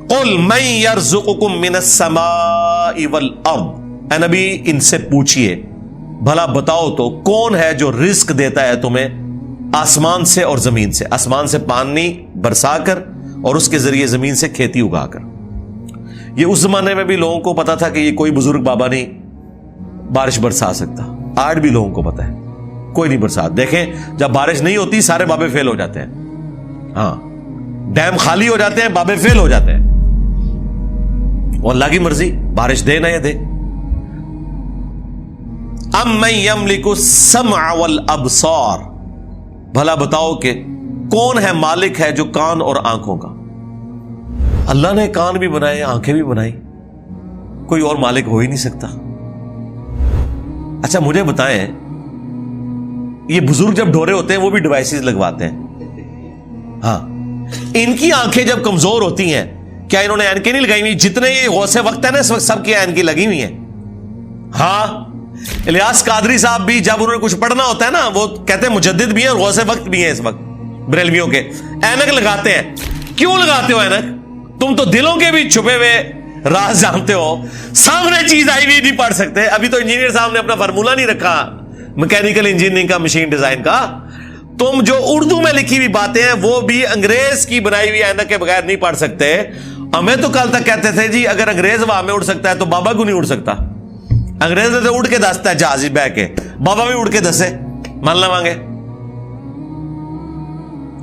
قل من یرزقکم من السماء والارض، اے نبی ان سے پوچھئے بھلا بتاؤ تو کون ہے جو رزق دیتا ہے تمہیں آسمان سے اور زمین سے، آسمان سے پانی برسا کر اور اس کے ذریعے زمین سے کھیتی اگا کر۔ یہ اس زمانے میں بھی لوگوں کو پتا تھا کہ یہ کوئی بزرگ بابا نہیں بارش برسا سکتا، آج بھی لوگوں کو پتا ہے کوئی نہیں برسا۔ دیکھیں جب بارش نہیں ہوتی سارے بابے فیل ہو جاتے ہیں، ہاں ڈیم خالی ہو جاتے ہیں، بابے فیل ہو جاتے ہیں، وہ اللہ کی مرضی بارش دے نہ یہ دے۔ امن یملک السمع والابصار، بھلا بتاؤ کہ کون ہے مالک ہے جو کان اور آنکھوں کا۔ اللہ نے کان بھی بنائے آنکھیں بھی بنائی، کوئی اور مالک ہو ہی نہیں سکتا۔ اچھا مجھے بتائیں، یہ بزرگ جب ڈھورے ہوتے ہیں وہ بھی ڈیوائسز لگواتے ہیں، ہاں ان کی آنکھیں جب کمزور ہوتی ہیں کیا انہوں نے اینکیں نہیں لگائی ہوئی؟ جتنے یہ غوث وقت ہے نا اس وقت سب کی اینکیں لگی ہوئی ہیں۔ ہاں الیاس قادری صاحب بھی جب انہوں نے کچھ پڑھنا ہوتا ہے نا وہ کہتے ہیں مجدد بھی ہیں اور غوث وقت بھی ہیں اس وقت بریلویوں کے، اینک لگاتے ہیں۔ کیوں لگاتے ہو اینک؟ تم تو دلوں کے بھی چھپے ہوئے راز جانتے ہو، سامنے چیز آئی ہوئی نہیں پڑھ سکتے۔ ابھی تو انجینئر صاحب نے اپنا فارمولہ نہیں رکھا میکینیکل انجینئرنگ کا، مشین ڈیزائن کا۔ تم جو اردو میں لکھی ہوئی باتیں ہیں وہ بھی انگریز کی بنائی ہوئی اینک کے بغیر نہیں پڑھ سکتے۔ ہمیں تو کل تک کہتے تھے جی اگر انگریز ہوا میں اڑ سکتا ہے تو بابا کو نہیں اڑ سکتا۔ انگریز نے تو اڑ کے دستا ہے جہاز بہ کے، بابا بھی اڑ کے دسے، مان لے مانگے۔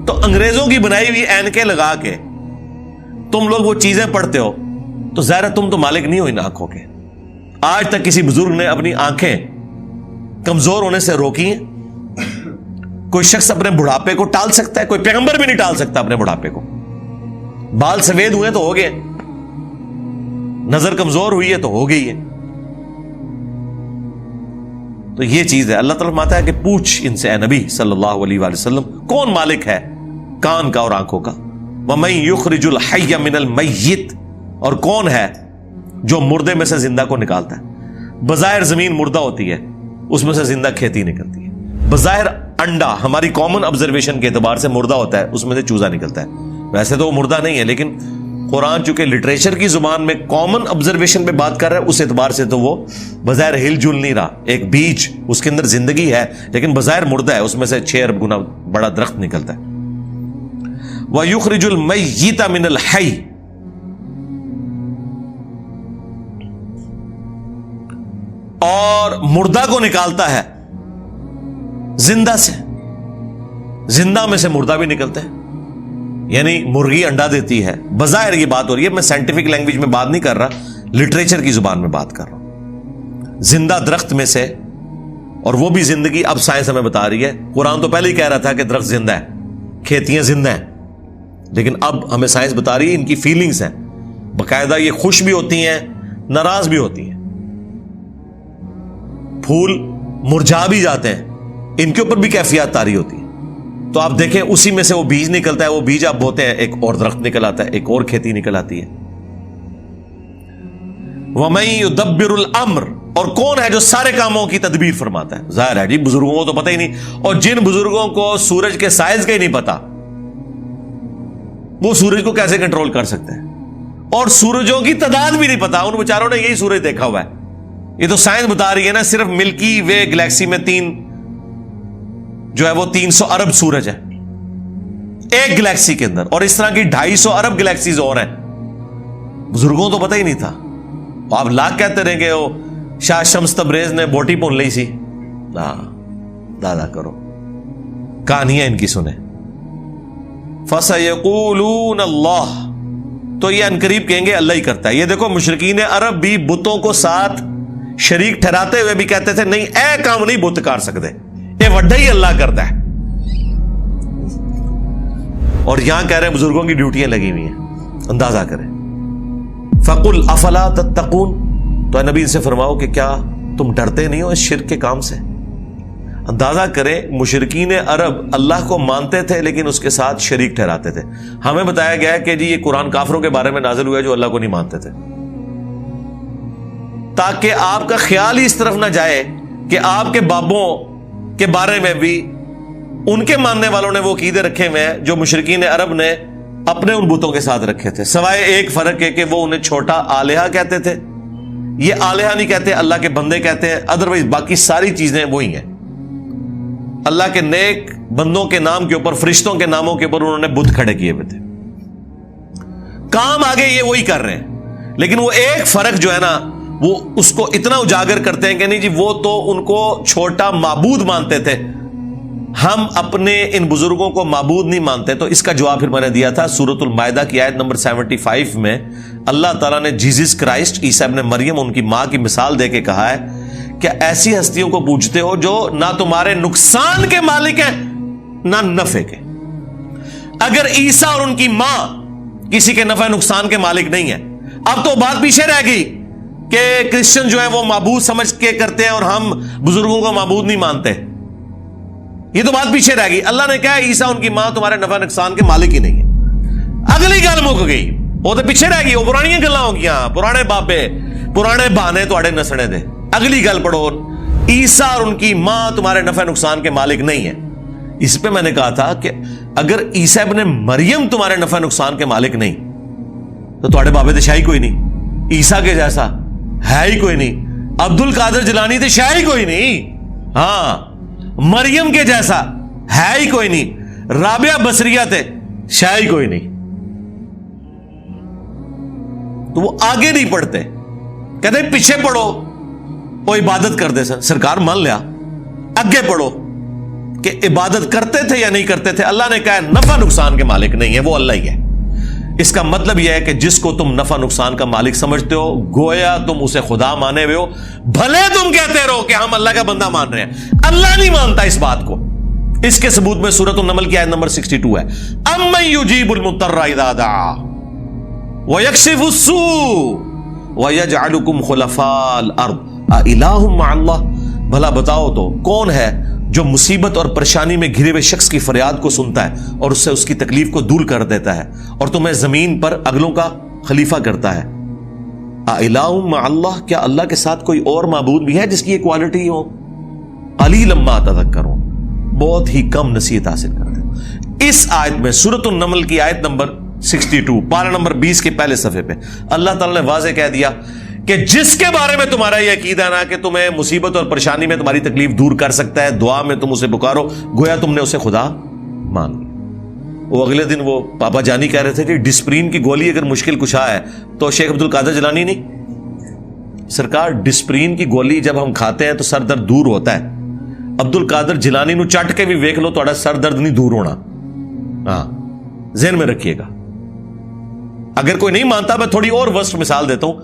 تو انگریزوں کی بنائی ہوئی اینکیں لگا کے تم لوگ وہ چیزیں پڑھتے ہو تو ظاہر ہے تم تو مالک نہیں ہو ان آنکھوں کے۔ آج تک کسی بزرگ نے اپنی آنکھیں کمزور ہونے سے روکی ہیں؟ کوئی شخص اپنے بڑھاپے کو ٹال سکتا ہے؟ کوئی پیغمبر بھی نہیں ٹال سکتا اپنے بڑھاپے کو۔ بال سفید ہوئے تو ہو گئے، نظر کمزور ہوئی ہے تو ہو گئی ہے۔ تو یہ چیز ہے، اللہ تعالیٰ فرماتا ہے کہ پوچھ ان سے اے نبی صلی اللہ علیہ وآلہ وسلم کون مالک ہے کان کا اور آنکھوں کا۔ وَمَن يُخْرِجُ الْحَيَّ مِنَ الْمَيِّتِ، اور کون ہے جو مردے میں سے زندہ کو نکالتا ہے۔ بظاہر زمین مردہ ہوتی ہے، اس میں سے زندہ کھیتی نکلتی ہے۔ بظاہر انڈا ہماری کامن آبزرویشن کے اعتبار سے مردہ ہوتا ہے، اس میں سے چوزا نکلتا ہے۔ ویسے تو وہ مردہ نہیں ہے لیکن قرآن چونکہ لٹریچر کی زبان میں کامن آبزرویشن پہ بات کر رہا ہے، اس اعتبار سے تو وہ بظاہر ہل جل نہیں رہا۔ ایک بیج اس کے اندر زندگی ہے لیکن بظاہر مردہ ہے، اس میں سے 6 ارب گنا بڑا درخت نکلتا ہے۔ وَيُخْرِجُ الْمَيِّتَ مِنَ الْحَيِّ، اور مردہ کو نکالتا ہے زندہ سے، زندہ میں سے مردہ بھی نکلتا ہے۔ یعنی مرغی انڈا دیتی ہے، بظاہر یہ بات ہو رہی ہے، میں سائنٹیفک لینگویج میں بات نہیں کر رہا، لٹریچر کی زبان میں بات کر رہا ہوں۔ زندہ درخت میں سے، اور وہ بھی زندگی اب سائنس ہمیں بتا رہی ہے۔ قرآن تو پہلے ہی کہہ رہا تھا کہ درخت زندہ ہے، کھیتیاں زندہ ہیں، لیکن اب ہمیں سائنس بتا رہی ہے ان کی فیلنگز ہیں، باقاعدہ یہ خوش بھی ہوتی ہیں ناراض بھی ہوتی ہیں، پھول مرجھا بھی جاتے ہیں، ان کے اوپر بھی کیفیات طاری ہوتی ہے۔ تو آپ دیکھیں اسی میں سے وہ بیج نکلتا ہے، وہ بیج آپ بوتے ہیں، ایک اور درخت نکل آتا ہے، ایک اور کھیتی نکل آتی ہے۔ وَمَن يُدَبِّرُ الْأَمْرَ، اور کون ہے جو سارے کاموں کی تدبیر فرماتا ہے؟ ظاہر ہے جی بزرگوں کو تو پتہ ہی نہیں، اور جن بزرگوں کو سورج کے سائز کا ہی نہیں پتا وہ سورج کو کیسے کنٹرول کر سکتے ہیں؟ اور سورجوں کی تعداد بھی نہیں پتا، ان بیچاروں نے یہی سورج دیکھا ہوا ہے۔ یہ تو سائنس بتا رہی ہے نا، صرف ملکی وے گلیکسی میں 300 ارب سورج ہے ایک گلیکسی کے اندر، اور اس طرح کی 250 ارب گلیکسیز اور ہیں۔ بزرگوں تو پتہ ہی نہیں تھا۔ آپ لاکھ کہتے رہے کہ وہ شاہ شمس تبریز نے بوٹی پون لی سی، دادا کرو، کہانیاں ان کی سنیں۔ فَسَيَقُولُونَ اللَّهُ، تو یہ انقریب کہیں گے اللہ ہی کرتا ہے۔ یہ دیکھو مشرکین عرب بھی بتوں کو ساتھ شریک ٹھہراتے ہوئے بھی کہتے تھے نہیں اے کام نہیں بت کر سکتے، یہ وڈا ہی اللہ کرتا ہے۔ اور یہاں کہہ رہے ہیں بزرگوں کی ڈیوٹیاں لگی ہوئی ہیں، اندازہ کریں۔ فَقُلْ أَفَلَا تَتَّقُونَ، تو اے نبی ان سے فرماؤ کہ کیا تم ڈرتے نہیں ہو اس شرک کے کام سے؟ اندازہ کریں مشرکین عرب اللہ کو مانتے تھے لیکن اس کے ساتھ شریک ٹھہراتے تھے۔ ہمیں بتایا گیا ہے کہ جی یہ قرآن کافروں کے بارے میں نازل ہوا ہے جو اللہ کو نہیں مانتے تھے، تاکہ آپ کا خیال ہی اس طرف نہ جائے کہ آپ کے بابوں کے بارے میں بھی ان کے ماننے والوں نے وہ عقیدے رکھے ہوئے ہیں جو مشرکین عرب نے اپنے ان بتوں کے ساتھ رکھے تھے، سوائے ایک فرق ہے کہ وہ انہیں چھوٹا آلیہ کہتے تھے. یہ آلیہ نہیں کہتے، اللہ کے بندے کہتے ہیں. ادروائز باقی ساری چیزیں وہی ہیں. اللہ کے نیک بندوں کے نام کے اوپر، فرشتوں کے ناموں کے اوپر انہوں نے بت کھڑے کیے ہوئے تھے. کام آگے یہ وہی کر رہے ہیں، لیکن وہ ایک فرق جو ہے نا وہ اس کو اتنا اجاگر کرتے ہیں کہ نہیں جی وہ تو ان کو چھوٹا معبود مانتے تھے، ہم اپنے ان بزرگوں کو معبود نہیں مانتے. تو اس کا جواب پھر میں نے دیا تھا سورۃ المائدہ کی آیت نمبر 75 میں. اللہ تعالیٰ نے جیزس کرائسٹ عیسیٰ ابن مریم ان کی ماں کی مثال دے کے کہا ہے کہ ایسی ہستیوں کو پوجتے ہو جو نہ تمہارے نقصان کے مالک ہیں نہ نفع کے. اگر عیسیٰ اور ان کی ماں کسی کے نفع نقصان کے مالک نہیں ہیں، اب تو بات پیچھے رہ گئی کہ کرسچن جو ہیں وہ معبود سمجھ کے کرتے ہیں اور ہم بزرگوں کو معبود نہیں مانتے. یہ تو بات پیچھے رہ گئی. اللہ نے کہا عیسیٰ ان کی ماں تمہارے نفع نقصان کے مالک ہی نہیں ہے. اگلی گل مک گئی، وہ تو پیچھے رہ گئی، وہ پرانی گلاں ہو گیا، پرانے بابے پرانے بہانے تواڈے نسنے دے. اگلی گل پڑھو، عیسیٰ اور ان کی ماں تمہارے نفع نقصان کے مالک نہیں ہیں. اس پہ میں نے کہا تھا کہ اگر عیسیٰ ابن مریم تمہارے نفع نقصان کے مالک نہیں تو تواڈے بابے تے شاہی کوئی نہیں، عیسیٰ کے جیسا ہے ہی کوئی نہیں، عبد القادر جیلانی تے شاہی کوئی نہیں، ہاں مریم کے جیسا ہے ہی کوئی نہیں، رابعہ بصریہ تے شاہی کوئی نہیں. تو وہ آگے نہیں پڑھتے، کہتے ہیں پیچھے پڑھو وہ عبادت کرتے سن. سرکار مان لیا، اگے پڑھو کہ عبادت کرتے تھے یا نہیں کرتے تھے. اللہ نے کہا نفع نقصان کے مالک نہیں ہے، وہ اللہ ہی ہے. اس کا مطلب یہ ہے کہ جس کو تم نفع نقصان کا مالک سمجھتے ہو گویا تم اسے خدا مانے ہوئے ہو. بھلے تم کہتے رہو کہ ہم اللہ کا بندہ مان رہے ہیں، اللہ نہیں مانتا اس بات کو. اس کے ثبوت میں سورۃ النمل کی آیت نمبر 62 ہے. امن یجیب المضطر اذا دعا ویکشف السوء ویجعلکم خلفاء الارض االہ مع اللہ. بھلا بتاؤ تو کون ہے جو مصیبت اور پریشانی میں گھرے ہوئے شخص کی فریاد کو سنتا ہے اور اس سے اس کی تکلیف کو دور کر دیتا ہے اور تمہیں زمین پر اگلوں کا خلیفہ کرتا ہے. االہ مع اللہ، کیا اللہ کے ساتھ کوئی اور معبود بھی ہے جس کی یہ کوالٹی ہو؟ قلیلا ما تذکرون، بہت ہی کم نصیحت حاصل کرتے ہیں. اس آیت میں سورۃ النمل کی آیت نمبر 62 پارہ نمبر 20 کے پہلے صفحے پہ اللہ تعالی نے واضح کہہ دیا کہ جس کے بارے میں تمہارا یہ عقیدہ نا کہ تمہیں مصیبت اور پریشانی میں تمہاری تکلیف دور کر سکتا ہے، دعا میں تم اسے پکارو گویا تم نے اسے خدا مان لیا. وہ اگلے دن وہ پاپا جانی کہہ رہے تھے کہ ڈسپرین کی گولی اگر مشکل کشا ہے تو شیخ عبد القادر جیلانی نہیں. سرکار ڈسپرین کی گولی جب ہم کھاتے ہیں تو سر درد دور ہوتا ہے. عبد القادر جیلانی نو چٹ کے بھی ویکھ لو تہاڈا سر درد نہیں دور ہونا. ہاں ذہن میں رکھیے گا. اگر کوئی نہیں مانتا میں تھوڑی اور ورسٹ مثال دیتا ہوں.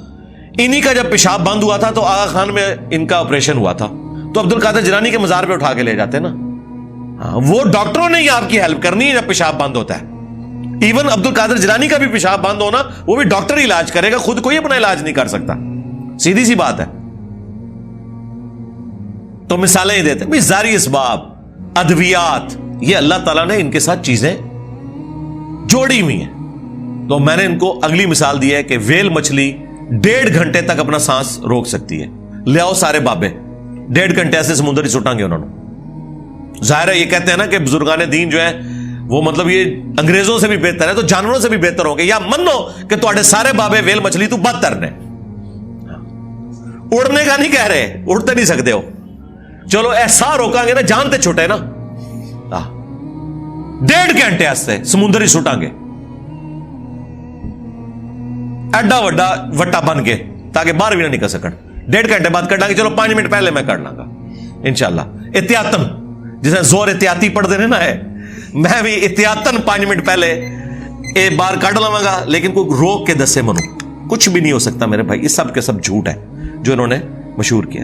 انہی کا جب پیشاب بند ہوا تھا تو آغا خان میں ان کا آپریشن ہوا تھا تو عبد القادر جیلانی کے مزار پہ اٹھا کے لے جاتے نا. وہ ڈاکٹروں نے ہی آپ کی ہیلپ کرنی ہے جب پیشاب بند ہوتا ہے. ایون عبد القادر جیلانی کا بھی پیشاب بند ہونا وہ بھی ڈاکٹر ہی علاج کرے گا، خود کوئی اپنا علاج نہیں کر سکتا. سیدھی سی بات ہے. تو مثالیں ہی دیتے ہیں ظاہری اسباب، ادویات، یہ اللہ تعالیٰ نے ان کے ساتھ چیزیں جوڑی ہوئی ہیں. تو میں نے ان کو اگلی مثال دی ہے کہ ویل مچھلی 1.5 گھنٹے تک اپنا سانس روک سکتی ہے. لے آؤ سارے بابے 1.5 گھنٹے ایسے سمندر ہی سٹیں گے انہوں نے. ظاہر ہے یہ کہتے ہیں نا کہ بزرگان دین جو ہیں وہ مطلب یہ انگریزوں سے بھی بہتر ہے تو جانوروں سے بھی بہتر ہوں گے، یا منو کہ تواڈے سارے بابے ویل مچھلی تو بدتر نے. اڑنے کا نہیں کہہ رہے، اڑتے نہیں سکتے ہو، چلو ایسا روکاں گے نا جان تے چھوٹے نا. 1.5 گھنٹے ایسے سمندر ہی سٹیں گے ایڈا وڈا وٹا بن کے تاکہ باہر بھی نہ نکل سکن. 1.5 گھنٹے بعد کر لیں گے، چلو 5 منٹ پہلے میں کر لوں گا انشاءاللہ احتیاطن. جسے زور احتیاطی پڑھ دینے نا ہے، میں بھی احتیاطن 5 منٹ پہلے ایک بار کٹ لواں گا، لیکن کوئی روک کے دسے منو کچھ بھی نہیں ہو سکتا میرے بھائی. یہ سب کے سب جھوٹ ہے جو انہوں نے مشہور کیا.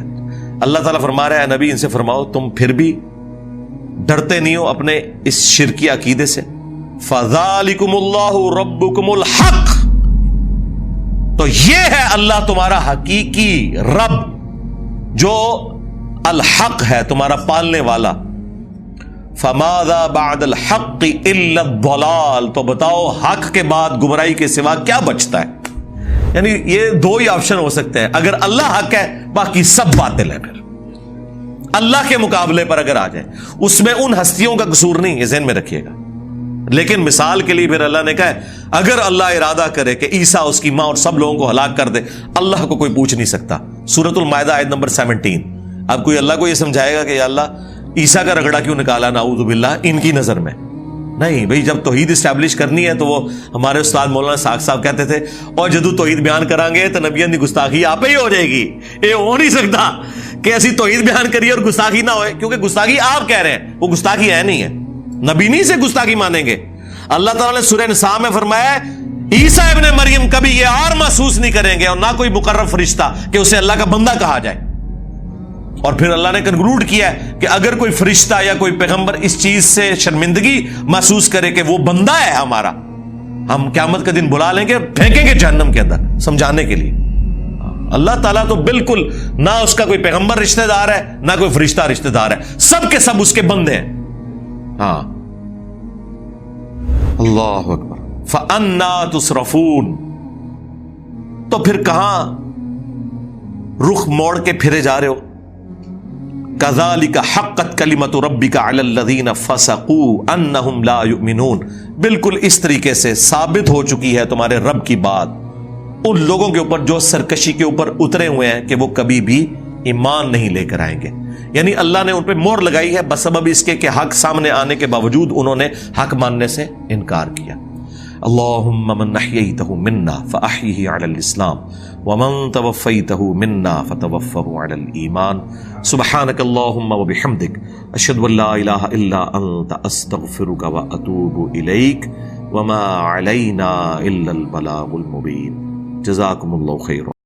اللہ تعالیٰ فرما رہا ہے نبی ان سے فرماؤ تم پھر بھی ڈرتے نہیں ہو اپنے اس شرکی عقیدے سے. فذالکم اللہ ربکم الحق، تو یہ ہے اللہ تمہارا حقیقی رب جو الحق ہے، تمہارا پالنے والا. فماذا بعد الحق الا الضلال، تو بتاؤ حق کے بعد گمراہی کے سوا کیا بچتا ہے. یعنی یہ 2 ہی آپشن ہو سکتے ہیں، اگر اللہ حق ہے باقی سب باطل ہے. پھر اللہ کے مقابلے پر اگر آ جائے اس میں ان ہستیوں کا قصور نہیں، یہ ذہن میں رکھیے گا. لیکن مثال کے لیے پھر اللہ نے کہا اگر اللہ ارادہ کرے کہ عیسیٰ اس کی ماں اور سب لوگوں کو ہلاک کر دے، اللہ کو کوئی پوچھ نہیں سکتا. سورۃ المائدہ آیت نمبر 17. اب کوئی اللہ کو یہ سمجھائے گا کہ یا اللہ عیسیٰ کا رگڑا کیوں نکالا نعوذ باللہ ان کی نظر میں؟ نہیں بھئی، جب توحید اسٹیبلش کرنی ہے تو وہ ہمارے استاد مولانا ساق صاحب کہتے تھے اور جدو توحید بیان کریں گے تو نبیوں کی گستاخی آپ ہی ہو جائے گی. یہ ہو نہیں سکتا کہ ایسی توحید بیان کریے اور گستاخی نہ ہوئے، کیونکہ گستاخی آپ کہہ رہے ہیں، وہ گستاخی ہے نہیں ہے. نبی نہیں سے گستاخی مانیں گے. اللہ تعالیٰ نے سورہ نساء میں فرمایا عیسیٰ ابن مریم کبھی یہ اور محسوس نہیں کریں گے اور نہ کوئی مقرب فرشتہ کہ اسے اللہ کا بندہ کہا جائے. اور پھر اللہ نے کنکلوڈ کیا ہے کہ اگر کوئی فرشتہ یا کوئی پیغمبر اس چیز سے شرمندگی محسوس کرے کہ وہ بندہ ہے ہمارا، ہم قیامت کا دن بلا لیں گے، پھینکیں گے جہنم کے اندر سمجھانے کے لیے. اللہ تعالیٰ تو بالکل نہ اس کا کوئی پیغمبر رشتہ دار ہے نہ کوئی فرشتہ رشتہ دار ہے، سب کے سب اس کے بندے ہیں. ہاں اللہ اکبر. فَأَنَّا تُصْرَفُونَ، تو پھر کہاں رخ موڑ کے پھرے جا رہے ہو؟ كَذَلِكَ حَقَّتْ كَلِمَةُ رَبِّكَ عَلَى الَّذِينَ فَسَقُوا أَنَّهُمْ لَا يُؤْمِنُونَ. بالکل اس طریقے سے ثابت ہو چکی ہے تمہارے رب کی بات ان لوگوں کے اوپر جو سرکشی کے اوپر اترے ہوئے ہیں کہ وہ کبھی بھی ایمان نہیں لے کر آئیں گے. یعنی اللہ نے ان پہ مہر لگائی ہے بسبب اس کے کہ حق سامنے آنے کے باوجود انہوں نے حق ماننے سے انکار کیا. اللہم من احییتہ منا فاحیہ علی الاسلام ومن توفیتہ منا فتوفہ علی الایمان. سبحانک اللہم وبحمدک اشہد ان لا الہ الا انت استغفرک واتوب الیک وما علینا الا البلاغ المبین. جزاکم اللہ خیر.